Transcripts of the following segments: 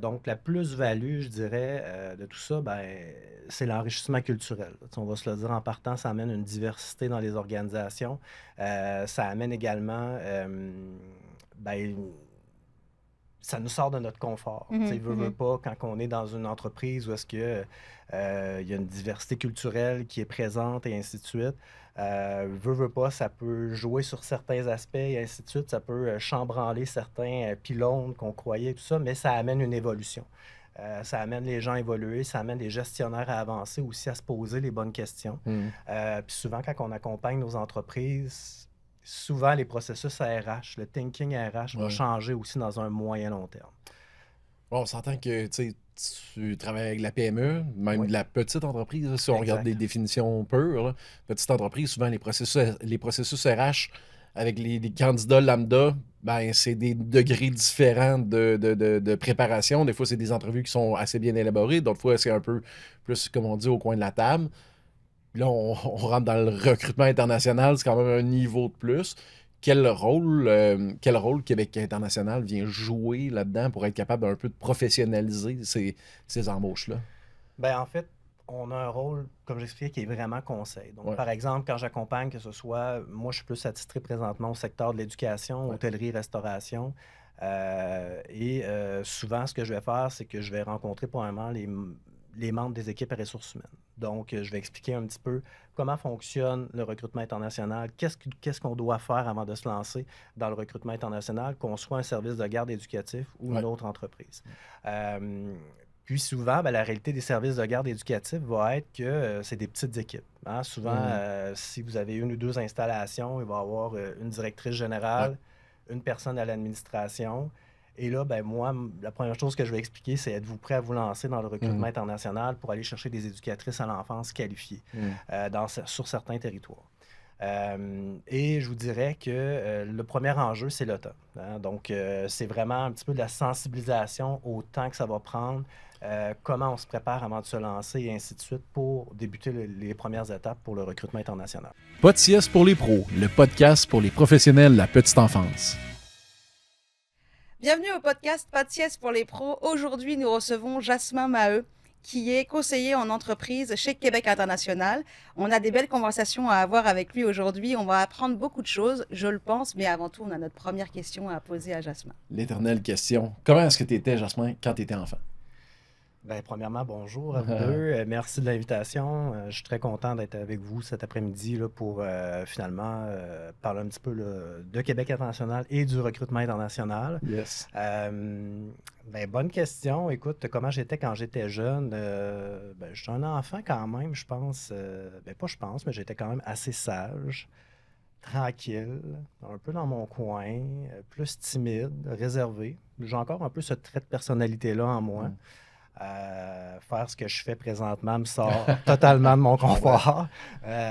Donc la plus-value, je dirais, de tout ça, ben, c'est l'enrichissement culturel. Tu sais, on va se le dire en partant, ça amène une diversité dans les organisations. Ça amène également, ben, ça nous sort de notre confort. Tu sais, Mhm, veut mhm. pas, quand on est dans une entreprise où est-ce que, il y a une diversité culturelle qui est présente et ainsi de suite, veut pas, ça peut jouer sur certains aspects et ainsi de suite. Ça peut, chambranler certains, pylônes qu'on croyait et tout ça, mais ça amène une évolution. Ça amène les gens à évoluer, ça amène les gestionnaires à avancer aussi, à se poser les bonnes questions. Mhm. Puis souvent, quand on accompagne nos entreprises, souvent les processus RH, le thinking RH va Ouais. changer aussi dans un moyen long terme. Bon, on s'entend que tu travailles avec la PME, même Oui, de la petite entreprise, là, si on regarde des exact. définitions pures. Là. Petite entreprise, souvent les processus RH avec les candidats lambda, ben, c'est des degrés différents de préparation. Des fois, c'est des entrevues qui sont assez bien élaborées. D'autres fois, c'est un peu plus, comme on dit, au coin de la table. Là, on rentre dans le recrutement international, c'est quand même un niveau de plus. Quel rôle Québec International vient jouer là-dedans pour être capable d'un peu de professionnaliser ces embauches-là? Ben, en fait, on a un rôle, comme j'expliquais, qui est vraiment conseil. Donc, Ouais, par exemple, quand j'accompagne, que ce soit, moi, je suis plus attitré présentement au secteur de l'éducation, ouais. hôtellerie, restauration. Souvent, ce que je vais faire, c'est que je vais rencontrer probablement les membres des équipes ressources humaines. Donc, je vais expliquer un petit peu comment fonctionne le recrutement international, qu'est-ce qu'on doit faire avant de se lancer dans le recrutement international, qu'on soit un service de garde éducatif ou Ouais. une autre entreprise. Euh, Puis souvent, ben, la réalité des services de garde éducatifs va être que c'est des petites équipes, hein. Souvent, Mhm. si vous avez une ou deux installations, il va y avoir une directrice Ouais. générale, une personne à l'administration. Et là, ben, moi, la première chose que je vais expliquer, c'est êtes-vous prêt à vous lancer dans le recrutement Mhm. international pour aller chercher des éducatrices à l'enfance qualifiées Mhm. sur certains territoires. Et je vous dirais que le premier enjeu, c'est le temps, hein. Donc, c'est vraiment un petit peu de la sensibilisation au temps que ça va prendre, comment on se prépare avant de se lancer et ainsi de suite pour débuter les premières étapes pour le recrutement international. Pas de sieste pour les pros, le podcast pour les professionnels de la petite enfance. Bienvenue au podcast Pas de sieste pour les pros. Aujourd'hui, nous recevons Jasmin Maheu, qui est conseiller en entreprise chez Québec International. On a des belles conversations à avoir avec lui aujourd'hui. On va apprendre beaucoup de choses, je le pense, mais avant tout, on a notre première question à poser à Jasmin. L'éternelle question. Comment est-ce que tu étais, Jasmin, quand tu étais enfant? Ben, premièrement, bonjour à vous deux. Merci de l'invitation. Je suis très content d'être avec vous cet après-midi là, pour finalement parler un petit peu là, de Québec international et du recrutement international. Yes. Ben, bonne question. Écoute, comment j'étais quand j'étais jeune? Ben, j'étais un enfant quand même, je pense. Ben, pas je pense, mais j'étais quand même assez sage, tranquille, un peu dans mon coin, plus timide, réservé. J'ai encore un peu ce trait de personnalité-là en moi. Mm. Faire ce que je fais présentement me sort totalement de mon Je comprends. confort,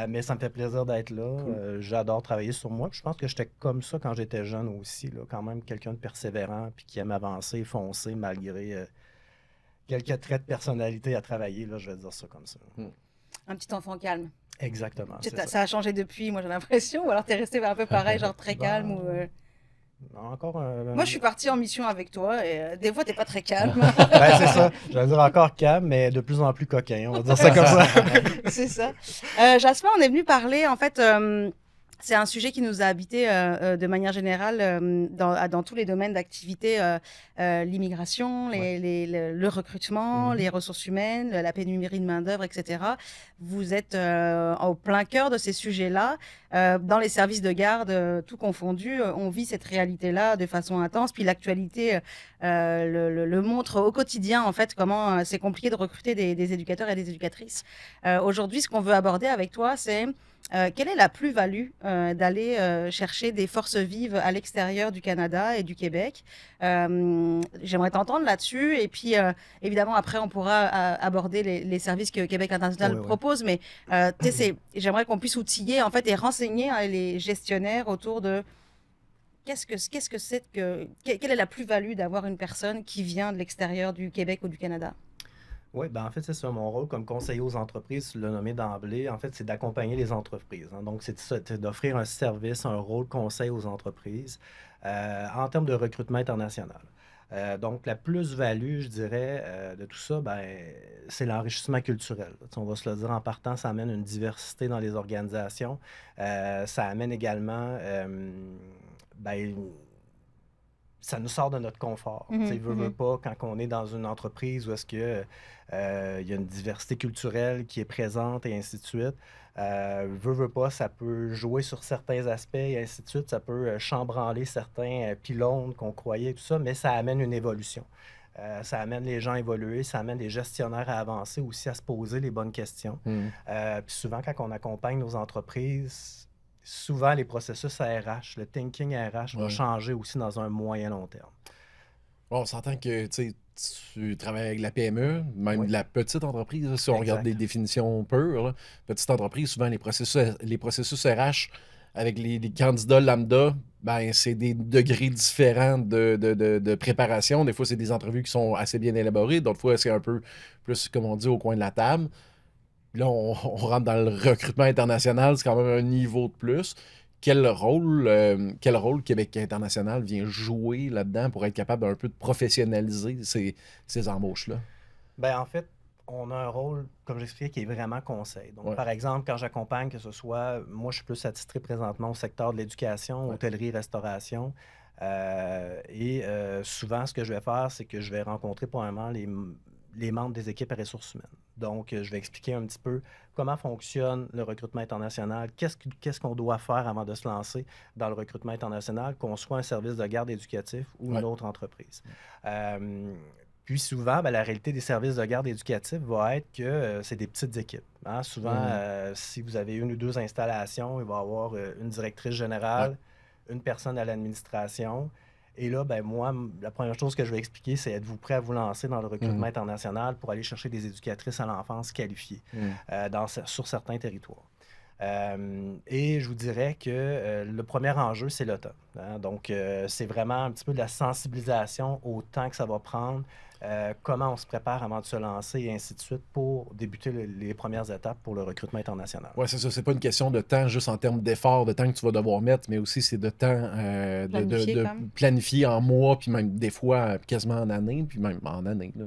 mais ça me fait plaisir d'être là. Cool. J'adore travailler sur moi. Puis je pense que j'étais comme ça quand j'étais jeune aussi, là, quand même quelqu'un de persévérant puis qui aime avancer, foncer malgré quelques traits de personnalité à travailler, là, je vais dire ça comme ça. Mm. Un petit enfant calme. Exactement, c'est ça. Ça a changé depuis, moi j'ai l'impression, ou alors t'es resté un peu pareil, genre très calme. Ben, encore Moi, un... je suis partie en mission avec toi et des fois, t'es pas très calme. Ben, c'est ça. Je vais dire encore calme, mais de plus en plus coquin. On va dire ça comme ça. C'est ça. Jasmin, on est venu parler, en fait, c'est un sujet qui nous a habité de manière générale dans tous les domaines d'activité, l'immigration, Ouais. le recrutement, Mhm. les ressources humaines, la pénurie de main-d'œuvre, etc. Vous êtes au plein cœur de ces sujets-là. Dans les services de garde, tout confondu, on vit cette réalité-là de façon intense. Puis l'actualité le montre au quotidien, en fait, comment c'est compliqué de recruter des éducateurs et des éducatrices. Aujourd'hui, ce qu'on veut aborder avec toi, c'est quelle est la plus-value d'aller chercher des forces vives à l'extérieur du Canada et du Québec? J'aimerais t'entendre là-dessus. Et puis, évidemment, après, on pourra aborder les services que Québec International Oui, oui. propose. Mais j'aimerais qu'on puisse outiller en fait, et renseigner les gestionnaires autour de qu'est-ce que c'est quelle est la plus-value d'avoir une personne qui vient de l'extérieur du Québec ou du Canada? Oui, ben en fait, c'est ça. Mon rôle comme conseiller aux entreprises, tu l'as nommé d'emblée, en fait, c'est d'accompagner les entreprises, hein. Donc, c'est d'offrir un service, un rôle conseil aux entreprises en termes de recrutement international. Donc, la plus-value, je dirais, de tout ça, ben, c'est l'enrichissement culturel. On va se le dire en partant, ça amène une diversité dans les organisations. Ça amène également, ben, ça nous sort de notre confort. Veut pas, quand on est dans une entreprise où est-ce que il y a une diversité culturelle qui est présente et ainsi de suite, veut pas, ça peut jouer sur certains aspects et ainsi de suite, ça peut chambranler certains pylônes qu'on croyait, tout ça, mais ça amène une évolution. Ça amène les gens à évoluer, ça amène les gestionnaires à avancer aussi, à se poser les bonnes questions. Puis souvent, quand on accompagne nos entreprises, souvent les processus RH, le thinking RH va changer aussi dans un moyen long terme. On s'entend que tu travailles avec la PME, même de la petite entreprise, là, si on regarde des définitions pures. Là. Petite entreprise, souvent les processus RH avec les candidats lambda, ben, c'est des degrés différents de préparation. Des fois, c'est des entrevues qui sont assez bien élaborées. D'autres fois, c'est un peu plus, comme on dit, au coin de la table. Là, on rentre dans le recrutement international, c'est quand même un niveau de plus. Quel rôle Québec International vient jouer là-dedans pour être capable d'un peu de professionnaliser ces embauches-là? Ben, en fait, on a un rôle, comme j'expliquais, qui est vraiment conseil. Donc, par exemple, quand j'accompagne, que ce soit, moi, je suis plus attitré présentement au secteur de l'éducation, hôtellerie, restauration. Souvent, ce que je vais faire, c'est que je vais rencontrer probablement les membres des équipes à ressources humaines. Donc, je vais expliquer un petit peu comment fonctionne le recrutement international, qu'est-ce qu'on doit faire avant de se lancer dans le recrutement international, qu'on soit un service de garde éducatif ou une autre entreprise. Puis souvent, ben, la réalité des services de garde éducatifs va être que c'est des petites équipes. Hein? Souvent, si vous avez une ou deux installations, il va y avoir une directrice générale, une personne à l'administration. Et là, ben, moi, la première chose que je vais expliquer, c'est êtes-vous prêt à vous lancer dans le recrutement international pour aller chercher des éducatrices à l'enfance qualifiées sur certains territoires. Et je vous dirais que le premier enjeu, c'est le temps. Hein? Donc, c'est vraiment un petit peu de la sensibilisation au temps que ça va prendre, comment on se prépare avant de se lancer et ainsi de suite pour débuter les premières étapes pour le recrutement international. Oui, c'est ça. C'est pas une question de temps juste en termes d'effort, de temps que tu vas devoir mettre, mais aussi c'est de temps de planifier en mois, puis même des fois quasiment en année, puis même en année. Là.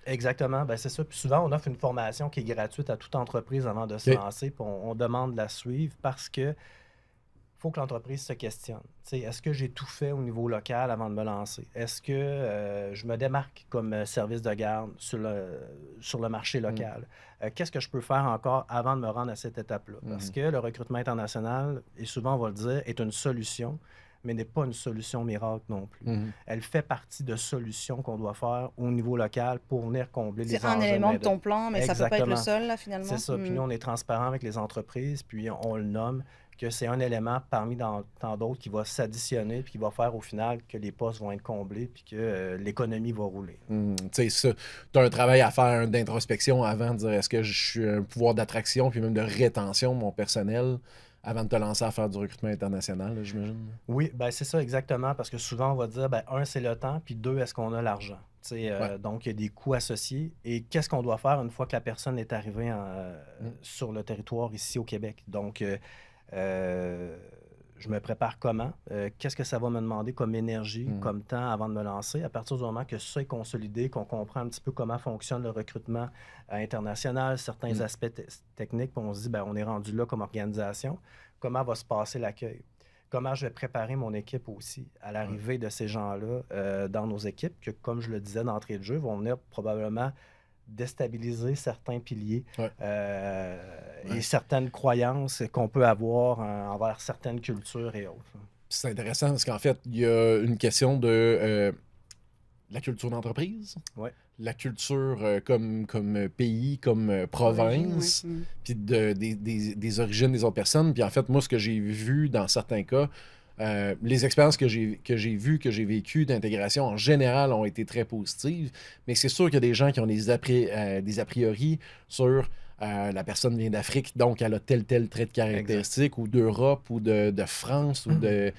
Exactement, ben c'est ça. Puis souvent, on offre une formation qui est gratuite à toute entreprise avant de se lancer, puis on demande de la suivre parce que faut que l'entreprise se questionne. Est-ce que j'ai tout fait au niveau local avant de me lancer? Est-ce que je me démarque comme service de garde sur le marché local? Qu'est-ce que je peux faire encore avant de me rendre à cette étape-là? Parce que le recrutement international, et souvent on va le dire, est une solution, mais n'est pas une solution miracle non plus. Elle fait partie de solutions qu'on doit faire au niveau local pour venir combler les enjeux. C'est un élément de ton plan, mais ça ne peut pas être le seul, là, finalement. C'est ça. Puis nous, on est transparent avec les entreprises, puis on le nomme que c'est un élément parmi tant d'autres qui va s'additionner puis qui va faire au final que les postes vont être comblés puis que l'économie va rouler. Tu sais, tu as un travail à faire d'introspection avant de dire est-ce que je suis un pouvoir d'attraction puis même de rétention de mon personnel avant de te lancer à faire du recrutement international, là, j'imagine? Oui, ben c'est ça exactement, parce que souvent on va dire, ben, un, c'est le temps, puis deux, est-ce qu'on a l'argent? Donc, il y a des coûts associés. Et qu'est-ce qu'on doit faire une fois que la personne est arrivée sur le territoire ici au Québec? Donc, je me prépare comment? Qu'est-ce que ça va me demander comme énergie, comme temps avant de me lancer? À partir du moment que ça est consolidé, qu'on comprend un petit peu comment fonctionne le recrutement international, certains aspects techniques, puis on se dit, ben, on est rendu là comme organisation. Comment va se passer l'accueil? Comment je vais préparer mon équipe aussi à l'arrivée de ces gens-là dans nos équipes, que, comme je le disais d'entrée de jeu, vont venir probablement déstabiliser certains piliers et certaines croyances qu'on peut avoir envers certaines cultures et autres. C'est intéressant parce qu'en fait, il y a une question de la culture d'entreprise, la culture comme pays, comme province, puis des origines des autres personnes. Puis en fait, moi, ce que j'ai vu dans certains cas, les expériences que j'ai vues, que j'ai vécues d'intégration en général ont été très positives, mais c'est sûr qu'il y a des gens qui ont des a priori sur la personne vient d'Afrique, donc elle a tel trait de caractéristique, ou d'Europe, ou de France, ou de...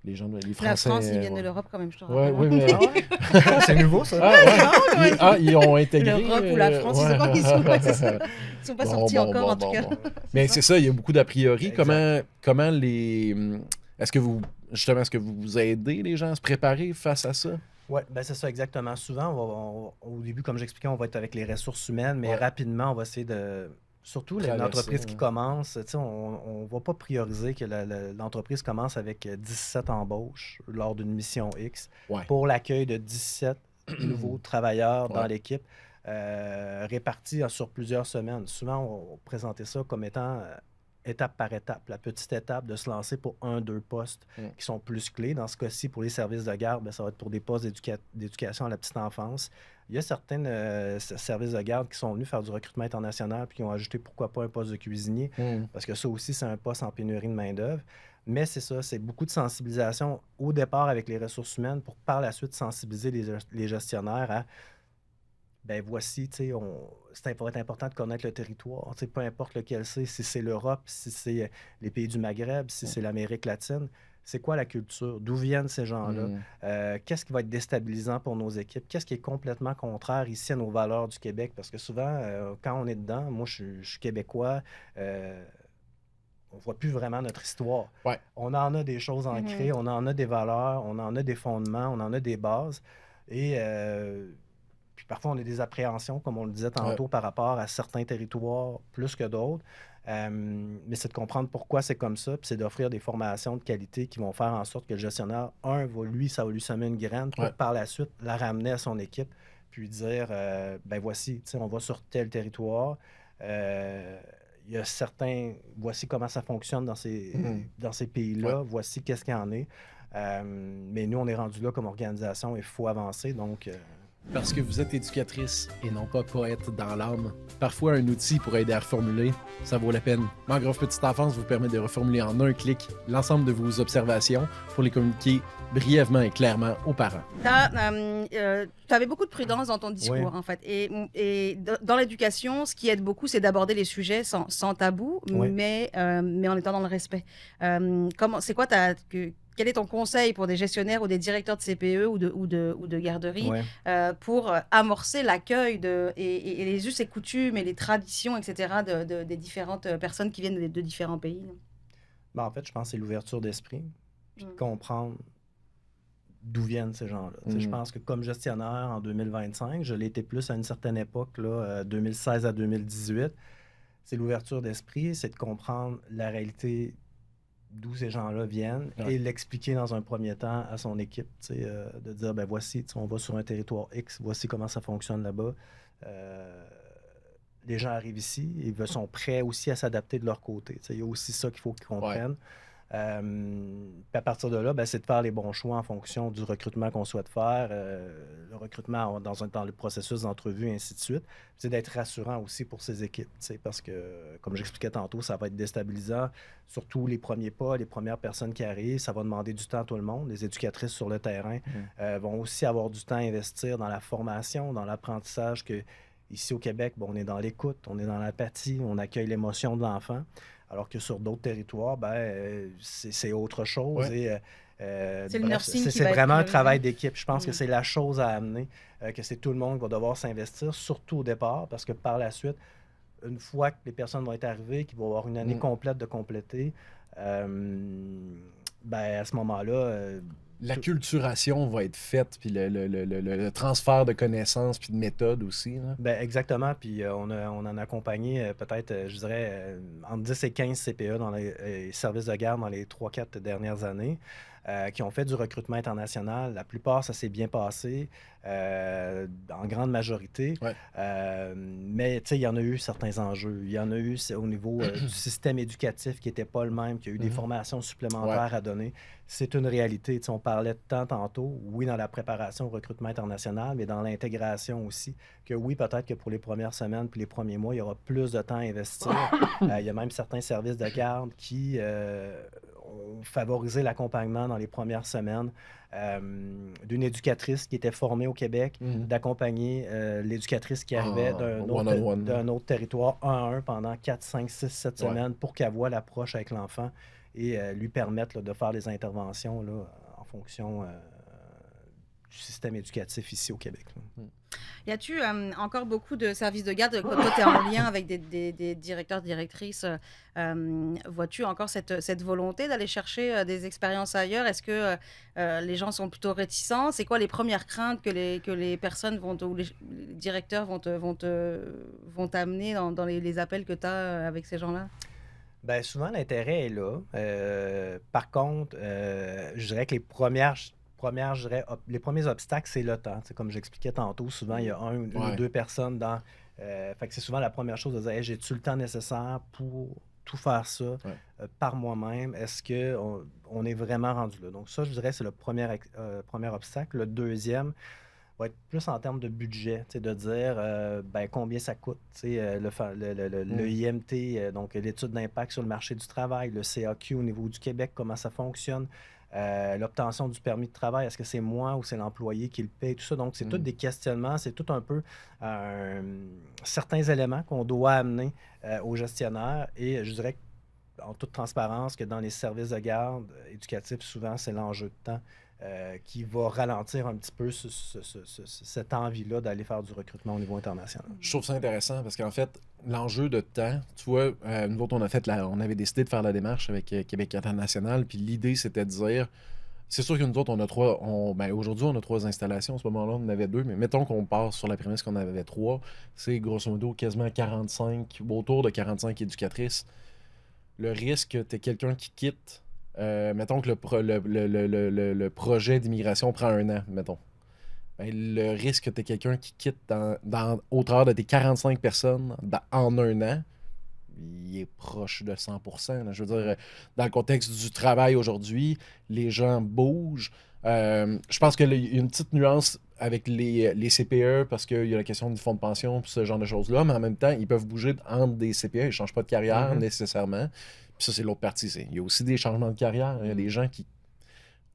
Les Français, la France, ils viennent de l'Europe quand même, je te rappelle. Oui, mais... c'est nouveau, ça. Ils ont intégré... L'Europe ou la France, je sais pas qui sont. Ils sont pas sortis encore, en tout cas. Mais c'est ça, il y a beaucoup d'a priori. Comment les... Est-ce que vous vous aidez les gens à se préparer face à ça? Oui, ben c'est ça exactement. Souvent, au début, comme j'expliquais, on va être avec les ressources humaines, mais Ouais, rapidement, on va essayer de... Surtout une traverser. entreprise qui commence, tu sais, on ne va pas prioriser que l'entreprise commence avec 17 embauches lors d'une mission X Ouais. pour l'accueil de 17 nouveaux travailleurs dans Ouais. l'équipe répartis sur plusieurs semaines. Souvent, on présentait ça comme étant étape par étape, la petite étape de se lancer pour un, deux postes Mm. qui sont plus clés. Dans ce cas-ci, pour les services de garde, ben, ça va être pour des postes d'éducation à la petite enfance. Il y a certains services de garde qui sont venus faire du recrutement international puis qui ont ajouté pourquoi pas un poste de cuisinier, Mm. parce que ça aussi, c'est un poste en pénurie de main-d'œuvre. Mais c'est ça, c'est beaucoup de sensibilisation au départ avec les ressources humaines pour par la suite sensibiliser les gestionnaires à ben voici, tu sais, va être important de connaître le territoire, tu sais, peu importe lequel c'est, si c'est l'Europe, si c'est les pays du Maghreb, si c'est l'Amérique latine, c'est quoi la culture? D'où viennent ces gens-là? Mm. Qu'est-ce qui va être déstabilisant pour nos équipes? Qu'est-ce qui est complètement contraire ici à nos valeurs du Québec? Parce que souvent, quand on est dedans, moi, je suis québécois, on voit plus vraiment notre histoire. Ouais. On en a des choses ancrées, on en a des valeurs, on en a des fondements, on en a des bases. Et puis parfois, on a des appréhensions, comme on le disait Ouais. tantôt, par rapport à certains territoires plus que d'autres. Mais c'est de comprendre pourquoi c'est comme ça, puis c'est d'offrir des formations de qualité qui vont faire en sorte que le gestionnaire, ça va lui semer une graine pour Ouais. par la suite la ramener à son équipe, puis dire, ben voici, tu sais, on va sur tel territoire. Il y a certains, voici comment ça fonctionne dans ces pays-là, Ouais. voici qu'est-ce qu'il y en est. Mais nous, on est rendu là comme organisation, il faut avancer, donc... Parce que vous êtes éducatrice et non pas poète dans l'âme, parfois un outil pour aider à reformuler, ça vaut la peine. Mangrove Petite Enfance vous permet de reformuler en un clic l'ensemble de vos observations pour les communiquer brièvement et clairement aux parents. Tu avais beaucoup de prudence dans ton discours, Oui. en fait. Et dans l'éducation, ce qui aide beaucoup, c'est d'aborder les sujets sans tabou, Oui. mais en étant dans le respect. C'est quoi quel est ton conseil pour des gestionnaires ou des directeurs de CPE ou de garderie Ouais. pour amorcer l'accueil et les us et coutumes et les traditions, etc., des différentes personnes qui viennent de différents pays? Ben, en fait, je pense que c'est l'ouverture d'esprit, puis de Mm. comprendre d'où viennent ces gens-là. Tu sais, je pense que comme gestionnaire en 2025, je l'étais plus à une certaine époque, là, 2016 à 2018, c'est l'ouverture d'esprit, c'est de comprendre la réalité d'où ces gens-là viennent Ouais. et l'expliquer dans un premier temps à son équipe, tu sais, de dire, ben voici, tu sais, on va sur un territoire X, voici comment ça fonctionne là-bas. Les gens arrivent ici, ils sont prêts aussi à s'adapter de leur côté. Tu sais, il y a aussi ça qu'il faut qu'ils comprennent. Puis à partir de là, ben, c'est de faire les bons choix en fonction du recrutement qu'on souhaite faire, le recrutement dans le processus d'entrevue, et ainsi de suite. C'est d'être rassurant aussi pour ces équipes, tu sais, parce que, comme j'expliquais tantôt, ça va être déstabilisant, surtout les premiers pas, les premières personnes qui arrivent, ça va demander du temps à tout le monde. Les éducatrices sur le terrain vont aussi avoir du temps à investir dans la formation, dans l'apprentissage que ici au Québec, bon, on est dans l'écoute, on est dans l'apathie, on accueille l'émotion de l'enfant. Alors que sur d'autres territoires, ben, c'est autre chose. Ouais. Et, C'est le bref, nursing qui c'est va être vraiment un priorisé. travail d'équipe. Je pense que Mm. c'est la chose à amener, que c'est tout le monde qui va devoir s'investir, surtout au départ, parce que par la suite, une fois que les personnes vont être arrivées, qu'ils vont avoir une année complète de compléter, ben, à ce moment-là, L'acculturation va être faite, puis le transfert de connaissances, puis de méthodes aussi. Là. ben, exactement. Puis on en a accompagné peut-être, je dirais, entre 10 et 15 CPE dans les services de garde dans les 3-4 dernières années, qui ont fait du recrutement international. La plupart, ça s'est bien passé, en grande majorité. Ouais. Mais tu sais, il y en a eu certains enjeux. Il y en a eu au niveau du système éducatif qui n'était pas le même, qui a eu des formations supplémentaires à donner. C'est une réalité. Tu sais, on parlait de temps tantôt, oui, dans la préparation au recrutement international, mais dans l'intégration aussi. Que oui, peut-être que pour les premières semaines puis les premiers mois, il y aura plus de temps à investir. Il y a même certains services de garde qui ont favorisé l'accompagnement dans les premières semaines d'une éducatrice qui était formée au Québec, d'accompagner l'éducatrice qui arrivait d'un autre territoire 1 à 1 pendant 4, 5, 6, 7 semaines pour qu'elle voie l'approche avec l'enfant et lui permettre là, de faire les interventions là, en fonction du système éducatif ici au Québec. Là. Y a-tu encore beaucoup de services de garde? Quand toi, tu es en lien avec des directeurs, directrices, vois-tu encore cette volonté d'aller chercher des expériences ailleurs? Est-ce que les gens sont plutôt réticents? C'est quoi les premières craintes que les personnes ou les directeurs vont t'amener dans les appels que tu as avec ces gens-là? Ben, souvent, l'intérêt est là. Par contre, je dirais que je dirais, les premiers obstacles, c'est le temps. Tu sais, comme j'expliquais tantôt, souvent, il y a une ou Ouais. deux personnes dans. Fait que c'est souvent la première chose de dire Hey, j'ai-tu le temps nécessaire pour tout faire ça Ouais. par moi-même? Est-ce qu'on est vraiment rendu là? Donc, ça, je dirais, c'est le premier obstacle. Le deuxième va être plus en termes de budget, tu sais, de dire ben, combien ça coûte. Tu sais, le IMT, donc l'étude d'impact sur le marché du travail, le CAQ au niveau du Québec, comment ça fonctionne, l'obtention du permis de travail, est-ce que c'est moi ou c'est l'employé qui le paye, tout ça. Donc, c'est tous des questionnements, c'est tout un peu certains éléments qu'on doit amener aux gestionnaires. Et je dirais en toute transparence que dans les services de garde éducatifs, souvent, c'est l'enjeu de temps qui va ralentir un petit peu cette envie-là d'aller faire du recrutement au niveau international. Je trouve ça intéressant parce qu'en fait, l'enjeu de temps, tu vois, nous autres, on avait décidé de faire la démarche avec Québec International, puis l'idée, c'était de dire, c'est sûr que nous autres, aujourd'hui, on a 3 installations. À ce moment-là, on en avait 2, mais mettons qu'on part sur la prémisse qu'on avait 3, c'est grosso modo quasiment 45, autour de 45 éducatrices. Le risque que tu aies quelqu'un qui quitte, mettons que le projet d'immigration prend 1 an, mettons. Ben, le risque que tu aies quelqu'un qui quitte dans hauteur de tes 45 personnes en 1 an, il est proche de 100%. Là. Je veux dire, dans le contexte du travail aujourd'hui, les gens bougent. Je pense qu'il y a une petite nuance avec les CPE parce qu'il y a la question du fonds de pension et ce genre de choses-là, mais en même temps, ils peuvent bouger entre des CPE, ils ne changent pas de carrière nécessairement. Puis ça, c'est l'autre partie. Il y a aussi des changements de carrière. Il y a des gens qui.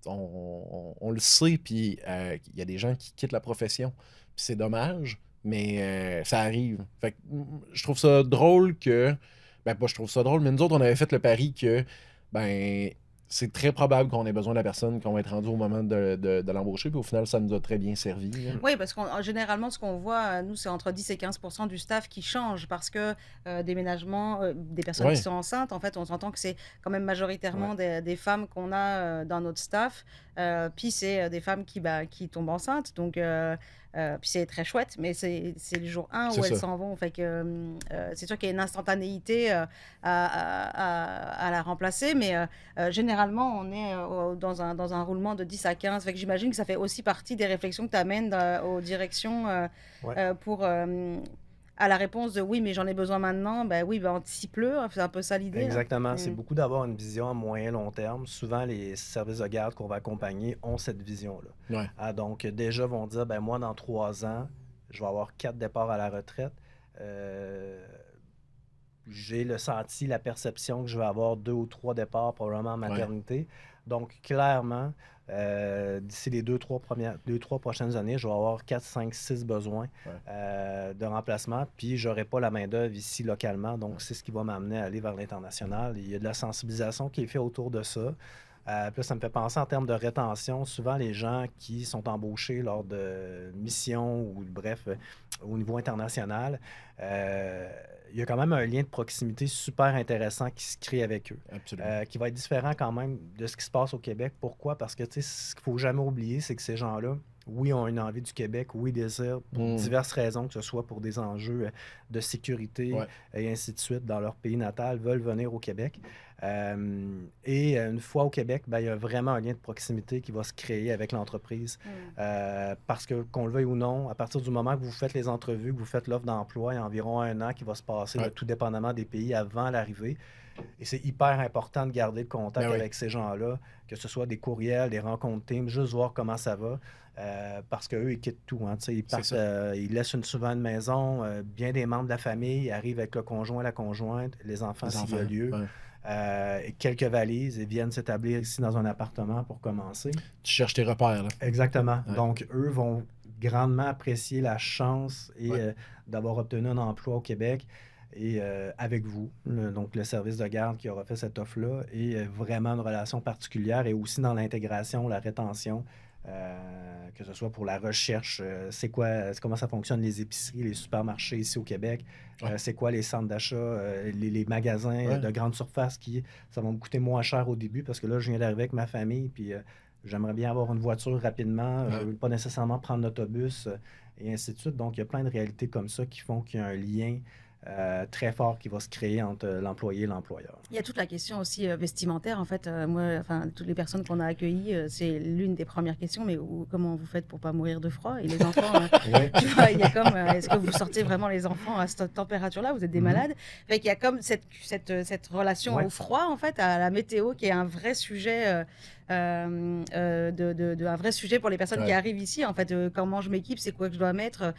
On le sait, puis il y a des gens qui quittent la profession. Puis c'est dommage, mais ça arrive. Fait que, je trouve ça drôle que. Ben, pas je trouve ça drôle, mais nous autres, on avait fait le pari que ben c'est très probable qu'on ait besoin de la personne, qu'on va être rendu au moment de l'embaucher, puis au final, ça nous a très bien servi. Là. Oui, parce que généralement, ce qu'on voit, nous, c'est entre 10 et 15% du staff qui change parce que déménagement, des personnes qui sont enceintes, en fait, on s'entend que c'est quand même majoritairement des femmes qu'on a dans notre staff. Puis c'est des femmes qui tombent enceintes. Donc, puis c'est très chouette, mais c'est le jour 1 où elles s'en vont. Fait que c'est sûr qu'il y a une instantanéité à la remplacer, mais généralement, on est dans un roulement de 10 à 15. Fait que j'imagine que ça fait aussi partie des réflexions que tu amènes aux directions pour à la réponse de oui, mais j'en ai besoin maintenant. Ben oui, ben anticipe-le. C'est un peu ça l'idée. Exactement. C'est beaucoup d'avoir une vision à moyen long terme. Souvent, les services de garde qu'on va accompagner ont cette vision-là. Ouais. Donc, déjà, vont dire, ben moi, dans 3 ans, je vais avoir 4 départs à la retraite. J'ai le senti, la perception que je vais avoir 2 ou 3 départs probablement en maternité. Donc, clairement, d'ici les 2-3 prochaines années, je vais avoir 4, 5, 6 besoins de remplacement. Puis, je n'aurai pas la main-d'œuvre ici localement. Donc, c'est ce qui va m'amener à aller vers l'international. Il y a de la sensibilisation qui est faite autour de ça. Puis là, ça me fait penser en termes de rétention. Souvent, les gens qui sont embauchés lors de missions ou, bref, au niveau international, il y a quand même un lien de proximité super intéressant qui se crée avec eux. Absolument. Qui va être différent quand même de ce qui se passe au Québec. Pourquoi? Parce que ce qu'il ne faut jamais oublier, c'est que ces gens-là, oui, ont une envie du Québec, oui, désirent pour diverses raisons, que ce soit pour des enjeux de sécurité et ainsi de suite dans leur pays natal, veulent venir au Québec. Et une fois au Québec, ben, il y a vraiment un lien de proximité qui va se créer avec l'entreprise. Parce que, qu'on le veuille ou non, à partir du moment que vous faites les entrevues, que vous faites l'offre d'emploi, il y a environ 1 an qui va se passer, tout dépendamment des pays, avant l'arrivée. Et c'est hyper important de garder le contact avec ces gens-là, que ce soit des courriels, des rencontres team, juste voir comment ça va. Parce qu'eux, ils quittent tout. Hein, ils partent, ils laissent souvent une maison. Bien des membres de la famille arrivent avec le conjoint, la conjointe, les enfants s'il y a lieu. Et quelques valises et viennent s'établir ici dans un appartement pour commencer. Tu cherches tes repères. Là. Exactement. Donc, eux vont grandement apprécier la chance et d'avoir obtenu un emploi au Québec. Et avec vous, donc le service de garde qui aura fait cette offre-là, et vraiment une relation particulière, et aussi dans l'intégration, la rétention, que ce soit pour la recherche, comment ça fonctionne les épiceries, les supermarchés ici au Québec, Ouais. c'est quoi les centres d'achat, les magasins Ouais. de grande surface ça va me coûter moins cher au début parce que là, je viens d'arriver avec ma famille, puis j'aimerais bien avoir une voiture rapidement, Ouais. pas nécessairement prendre l'autobus, et ainsi de suite. Donc, il y a plein de réalités comme ça qui font qu'il y a un lien très fort qui va se créer entre l'employé et l'employeur. Il y a toute la question aussi vestimentaire. En fait, moi, enfin, toutes les personnes qu'on a accueillies, c'est l'une des premières questions. Mais comment vous faites pour pas mourir de froid? Et les enfants, Oui. tu vois, il y a comme, est-ce que vous sortez vraiment les enfants à cette température-là? Vous êtes des malades. Fait qu'il y a comme cette relation Ouais. au froid, en fait, à la météo, qui est un vrai sujet. Un vrai sujet pour les personnes qui Ouais. arrivent ici. En fait, comment je m'équipe, c'est quoi que je dois mettre.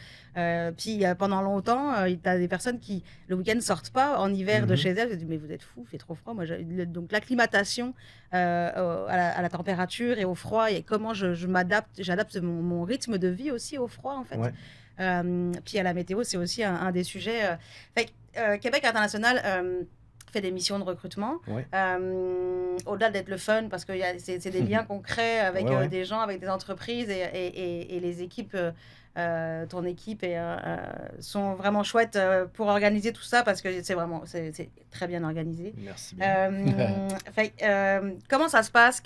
Puis pendant longtemps, tu as des personnes qui, le week-end, sortent pas en hiver de chez elles. Je dis, mais vous êtes fous, il fait trop froid. Moi, donc l'acclimatation à la température et au froid, et comment j'adapte mon rythme de vie aussi au froid, en fait. Ouais. Puis à la météo, c'est aussi un des sujets. Fait que, Québec International fait des missions de recrutement. Ouais. Au-delà d'être le fun, parce que c'est des liens qu'on crée avec Ouais, ouais. des gens, avec des entreprises, et les équipes, ton équipe sont vraiment chouettes pour organiser tout ça, parce que c'est très bien organisé. Merci bien. Comment ça se passe?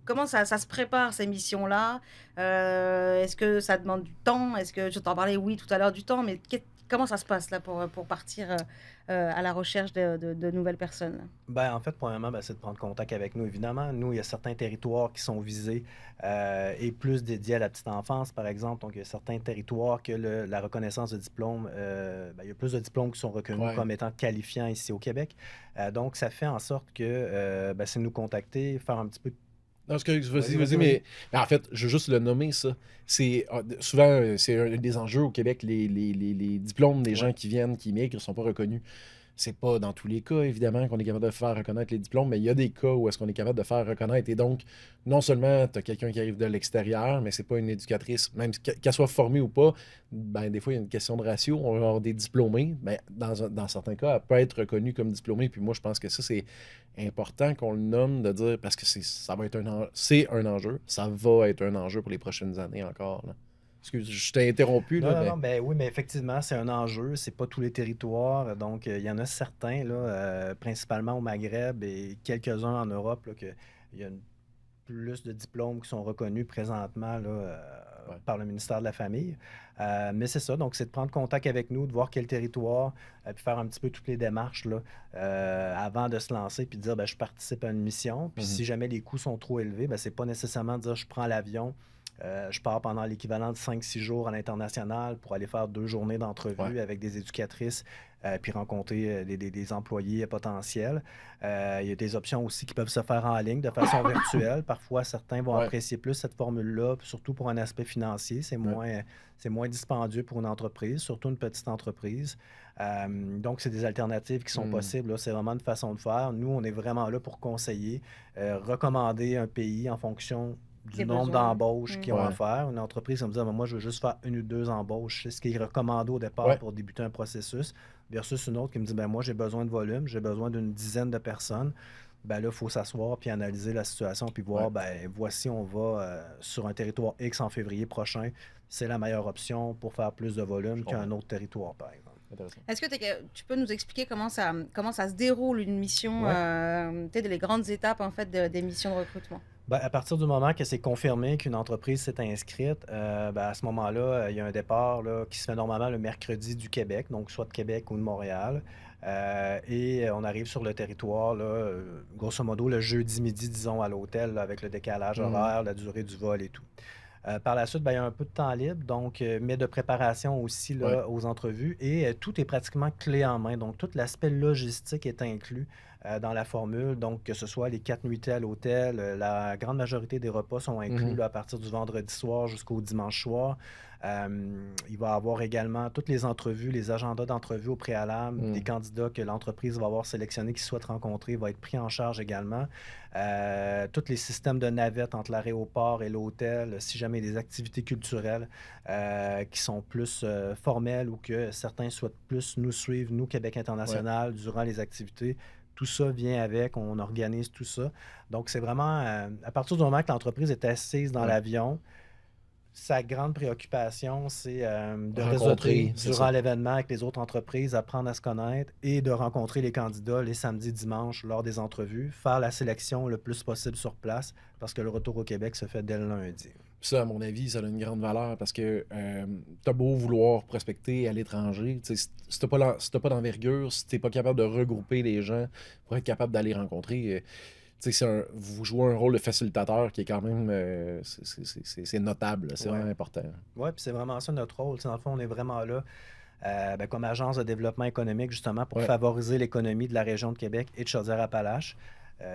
Comment ça se prépare, ces missions-là? Est-ce que ça demande du temps? Est-ce que, je t'en parlais, oui, tout à l'heure, du temps, mais comment ça se passe là pour partir à la recherche de nouvelles personnes, là? Ben, en fait, premièrement, c'est de prendre contact avec nous. Évidemment, nous, il y a certains territoires qui sont visés et plus dédiés à la petite enfance, par exemple. Donc, il y a certains territoires que la reconnaissance de diplôme, il y a plus de diplômes qui sont reconnus Ouais. comme étant qualifiants ici au Québec. Donc, ça fait en sorte que c'est nous contacter, faire un petit peu. Non, vas-y, Vas-y, vas-y, mais en fait, je veux juste le nommer, ça. Souvent, c'est un des enjeux au Québec, les diplômes des gens Ouais. qui viennent, qui migrent, ne sont pas reconnus. C'est pas dans tous les cas, évidemment, qu'on est capable de faire reconnaître les diplômes, mais il y a des cas où est-ce qu'on est capable de faire reconnaître. Et donc, non seulement tu as quelqu'un qui arrive de l'extérieur, mais c'est pas une éducatrice, même qu'elle soit formée ou pas, ben, des fois, il y a une question de ratio. On va avoir des diplômés, mais dans certains cas, elle peut être reconnue comme diplômée. Puis moi, je pense que ça, c'est important qu'on le nomme, de dire, parce que ça va être c'est un enjeu. Ça va être un enjeu pour les prochaines années encore, là. Excuse, je t'ai interrompu, Non, là, non, mais... non, ben oui, mais effectivement, c'est un enjeu. C'est pas tous les territoires. Donc, il y en a certains, là, principalement au Maghreb et quelques-uns en Europe, là, il y a plus de diplômes qui sont reconnus présentement là, Ouais. par le ministère de la Famille. Mais c'est ça, donc c'est de prendre contact avec nous, de voir quel territoire, puis faire un petit peu toutes les démarches là, avant de se lancer, puis de dire je participe à une mission. Puis si jamais les coûts sont trop élevés, c'est pas nécessairement de dire je prends l'avion. Je pars pendant l'équivalent de 5-6 jours à l'international pour aller faire 2 journées d'entrevue Ouais. avec des éducatrices, puis rencontrer des employés potentiels. Il y a des options aussi qui peuvent se faire en ligne de façon virtuelle. Parfois, certains vont Ouais. apprécier plus cette formule-là, surtout pour un aspect financier. C'est moins dispendieux pour une entreprise, surtout une petite entreprise. Donc, c'est des alternatives qui sont possibles, là. C'est vraiment une façon de faire. Nous, on est vraiment là pour conseiller, recommander un pays en fonction du Des nombre besoins. d'embauches qu'ils ont à Ouais. faire. Une entreprise va me dire, moi, je veux juste faire 1 ou 2 embauches. C'est ce qui est recommandé au départ Ouais. pour débuter un processus. Versus une autre qui me dit, moi, j'ai besoin de volume, j'ai besoin d'une dizaine de personnes. Là, il faut s'asseoir puis analyser la situation puis voir, voici, on va sur un territoire X en février prochain. C'est la meilleure option pour faire plus de volume qu'un autre territoire, par exemple. Intéressant. Est-ce que tu peux nous expliquer comment ça se déroule une mission, peut-être les grandes étapes, en fait, des missions de recrutement? À partir du moment que c'est confirmé qu'une entreprise s'est inscrite, à ce moment-là, il y a un départ là, qui se fait normalement le mercredi du Québec, donc soit de Québec ou de Montréal. Et on arrive sur le territoire, là, grosso modo, le jeudi midi, disons, à l'hôtel, là, avec le décalage horaire, la durée du vol et tout. Par la suite, il y a un peu de temps libre, donc, mais de préparation aussi là, aux entrevues. Et tout est pratiquement clé en main. Donc, tout l'aspect logistique est inclus dans la formule. Donc, que ce soit les 4 nuitées à l'hôtel, la grande majorité des repas sont inclus là, à partir du vendredi soir jusqu'au dimanche soir. Il va y avoir également toutes les entrevues, les agendas d'entrevues au préalable des candidats que l'entreprise va avoir sélectionnés qui souhaitent rencontrer, va être pris en charge également. Tous les systèmes de navette entre l'aéroport et l'hôtel, si jamais il y a des activités culturelles qui sont plus formelles ou que certains souhaitent plus nous suivre, nous, Québec International, durant les activités, tout ça vient avec, on organise tout ça. Donc, c'est vraiment, à partir du moment que l'entreprise est assise dans Ouais. l'avion, sa grande préoccupation, c'est de Rencontrer, réseauter c'est durant ça. l'événement avec les autres entreprises, apprendre à se connaître et de rencontrer les candidats les samedis, dimanches lors des entrevues, faire la sélection le plus possible sur place parce que le retour au Québec se fait dès le lundi. Ça, à mon avis, ça a une grande valeur parce que t'as beau vouloir prospecter à l'étranger, tu sais, si t'as pas d'envergure, si t'es pas capable de regrouper les gens pour être capable d'aller rencontrer, tu sais, vous jouez un rôle de facilitateur qui est quand même c'est notable, là, c'est Ouais. vraiment important. Oui, puis c'est vraiment ça notre rôle. Tu sais, dans le fond, on est vraiment là comme agence de développement économique, justement, pour Ouais. favoriser l'économie de la région de Québec et de Chaudière-Appalaches,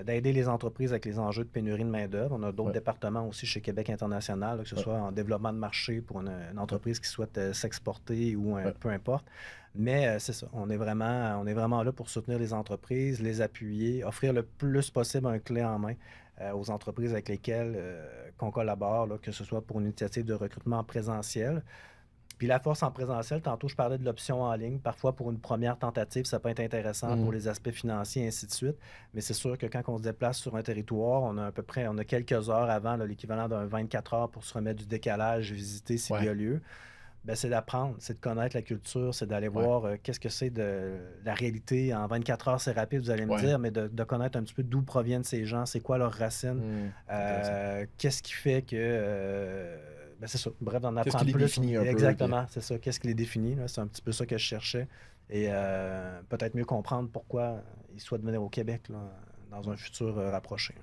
d'aider les entreprises avec les enjeux de pénurie de main-d'œuvre. On a d'autres Ouais. départements aussi chez Québec International, là, que ce Ouais. soit en développement de marché pour une entreprise qui souhaite s'exporter ou Ouais. peu importe. Mais c'est ça, on est vraiment là pour soutenir les entreprises, les appuyer, offrir le plus possible un clé en main aux entreprises avec lesquelles qu'on collabore, là, que ce soit pour une initiative de recrutement en présentiel. Puis la force en présentiel, tantôt je parlais de l'option en ligne. Parfois, pour une première tentative, ça peut être intéressant pour les aspects financiers et ainsi de suite. Mais c'est sûr que quand on se déplace sur un territoire, on a quelques heures avant, là, l'équivalent d'un 24 heures pour se remettre du décalage, visiter s'il y a lieu. Ben, c'est d'apprendre, c'est de connaître la culture, c'est d'aller voir qu'est-ce que c'est de la réalité. En 24 heures, c'est rapide, vous allez me dire, mais de connaître un petit peu d'où proviennent ces gens, c'est quoi leurs racines, qu'est-ce qui fait que... ben, c'est ça. Bref, d'en Qu'est-ce qui apprendre les plus. définit un peu, Exactement, c'est ça. Qu'est-ce qui les définit, là? C'est un petit peu ça que je cherchais. Et peut-être mieux comprendre pourquoi ils souhaitent venir au Québec là, dans un futur rapproché.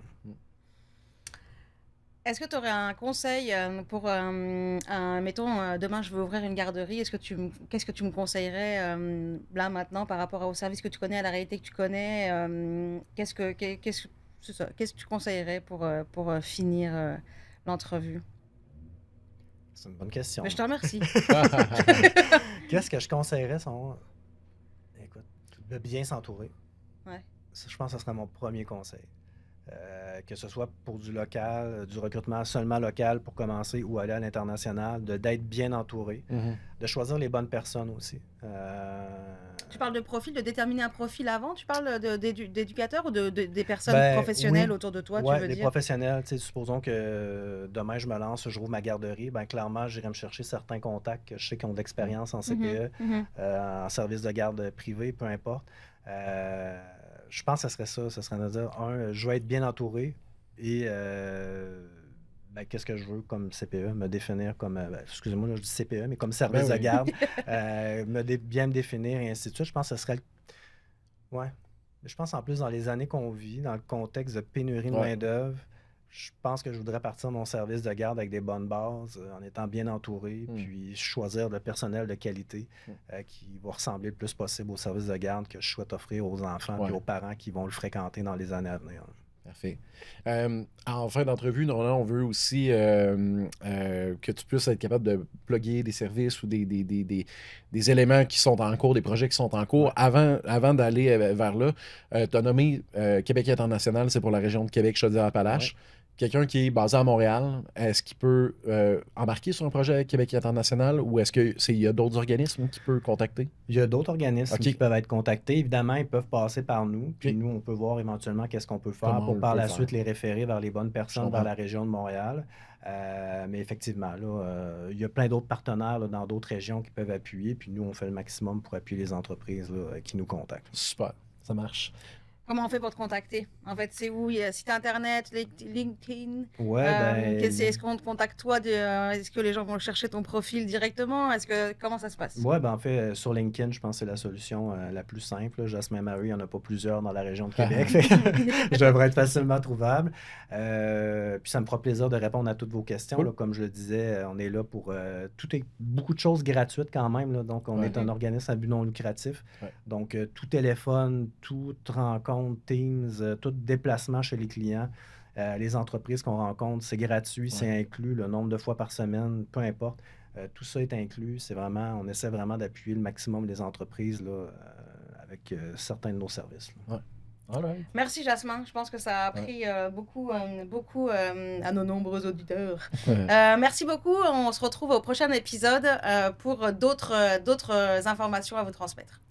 Est-ce que tu aurais un conseil pour, mettons, demain je veux ouvrir une garderie, qu'est-ce que tu me conseillerais là maintenant par rapport au service que tu connais, à la réalité que tu connais c'est ça, qu'est-ce que tu conseillerais pour finir l'entrevue? C'est une bonne question. Mais je te remercie. Qu'est-ce que je conseillerais? Écoute, de bien s'entourer. Ouais. Ça, je pense que ce serait mon premier conseil. Que ce soit pour du local, du recrutement seulement local pour commencer ou aller à l'international, d'être bien entouré, de choisir les bonnes personnes aussi. Tu parles de profil, de déterminer un profil avant? Tu parles d'éducateurs ou des personnes Ben, professionnelles oui. autour de toi, Ouais, tu veux les dire? professionnels, tu sais, supposons que demain je me lance, je rouvre ma garderie, ben clairement, j'irai me chercher certains contacts que je sais qui ont de l'expérience en CPE, en service de garde privé, peu importe. Je pense que ce serait ça. Ce serait de dire, je veux être bien entouré et ben, qu'est-ce que je veux comme CPE? Me définir comme, excusez-moi, là, je dis CPE, mais comme service de garde, bien me définir et ainsi de suite. Je pense que ce serait ouais. Je pense en plus dans les années qu'on vit, dans le contexte de pénurie de main-d'œuvre, je pense que je voudrais partir mon service de garde avec des bonnes bases, en étant bien entouré, puis choisir le personnel de qualité qui va ressembler le plus possible au service de garde que je souhaite offrir aux enfants et aux parents qui vont le fréquenter dans les années à venir. Parfait. En fin d'entrevue, normalement, on veut aussi que tu puisses être capable de plugger des services ou des éléments qui sont en cours, des projets qui sont en cours. Avant d'aller vers là, tu as nommé Québec International, c'est pour la région de Québec, Chaudière-Appalaches. Quelqu'un qui est basé à Montréal, est-ce qu'il peut embarquer sur un projet avec Québec International ou est-ce qu'il y a d'autres organismes qu'il peut contacter? Il y a d'autres organismes qui peuvent être contactés. Évidemment, ils peuvent passer par nous. Puis nous, on peut voir éventuellement qu'est-ce qu'on peut faire pour par la suite les référer vers les bonnes personnes vers la région de Montréal. Mais effectivement, là, il y a plein d'autres partenaires là, dans d'autres régions qui peuvent appuyer. Puis nous, on fait le maximum pour appuyer les entreprises là, qui nous contactent. Super, ça marche. Comment on fait pour te contacter? En fait, c'est où? Il y a site internet, LinkedIn? Ouais, ben... Est-ce qu'on te contacte toi? Est-ce que les gens vont chercher ton profil directement? Comment ça se passe? Ouais, ben en fait, sur LinkedIn, je pense que c'est la solution la plus simple. Jasmin Marie, il n'y en a pas plusieurs dans la région de Québec. Je devrais être facilement trouvable. Puis ça me fera plaisir de répondre à toutes vos questions. Là, comme je le disais, on est là pour beaucoup de choses gratuites quand même. Là, donc, on est un organisme à but non lucratif. Donc, tout téléphone, toute rencontre, Teams, tout déplacement chez les clients, les entreprises qu'on rencontre, c'est gratuit, c'est inclus, le nombre de fois par semaine, peu importe. Tout ça est inclus. On essaie vraiment d'appuyer le maximum des entreprises là, avec certains de nos services. Right. Merci Jasmin, je pense que ça a appris beaucoup à nos nombreux auditeurs. Merci beaucoup, on se retrouve au prochain épisode pour d'autres informations à vous transmettre.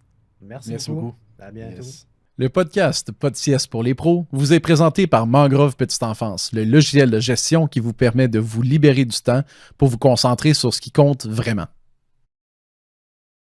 Merci beaucoup. À bientôt. Yes. Le podcast Pas de sieste pour les pros vous est présenté par Mangrove Petite Enfance, le logiciel de gestion qui vous permet de vous libérer du temps pour vous concentrer sur ce qui compte vraiment.